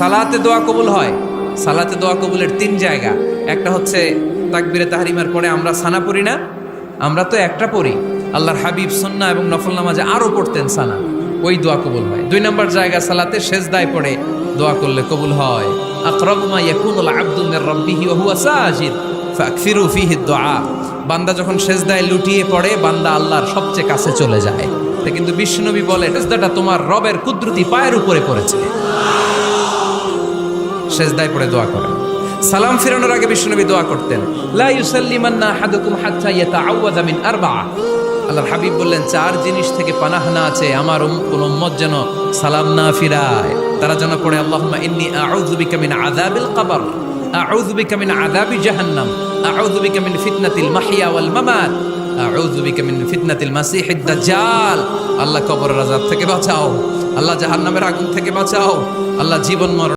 সালাতে দোয়া কবুল হয়। সালাতে দোয়া কবুলের তিন জায়গা। একটা হচ্ছে তাকবীরে তাহরিমার পরে আমরা সানা পড়ি না, আমরা তো একটা পড়ি। আল্লাহর হাবিব সুন্নাহ এবং নফল নামাজে আরো পড়তেন সানা, ওই দোয়া কবুল হয়। দুই নম্বর জায়গা সালাতে সেজদায় পড়ে দোয়া করলে কবুল হয়। আকরাবু মা ইয়াকুনুল আবদু মির রাব্বিহি ওয়া হুয়া সাজিদ ফাকসিরু ফীহি দুআ। বান্দা যখন সেজদায় লুটিয়ে পড়ে, বান্দা আল্লাহর সবচেয়ে কাছে চলে যায়। তা কিন্তু বিশ্বনবী বলে, সেজদাটা তোমার রবের কুদরতি পায়ের উপরে পড়েছে। সেজদায় পড়ে দোয়া করেন। সালাম ফিরানোর আগে বিশ্বনবী দোয়া করতেন, লা ইউসাল্লিমান্না আহাদুকুম হাত্তা ইয়াতাআওয়াযা মিন আরবা'a। আল্লাহর হাবিব বললেন, চার জিনিস থেকে পানাহ না আছে আমার কোন উম্মত যেন সালাম না ফিরায়। তারা যেন পড়ে, আল্লাহুম্মা ইন্নী আউযু বিকা মিন আযাবিল কবর, আউযু বিকা মিন আযাবি জাহান্নাম, আউযু বিকা মিন ফিতনাতিল মাহইয়া ওয়াল মামাত, আউযু বিকা মিন ফিতনাতিল মাসিহিদ দাজ্জাল। আল্লাহ কবরের আযাব থেকে বাঁচাও, আল্লাহ জাহান্নামের আগুন থেকে বাঁচাও, আল্লাহ জীবন মরণ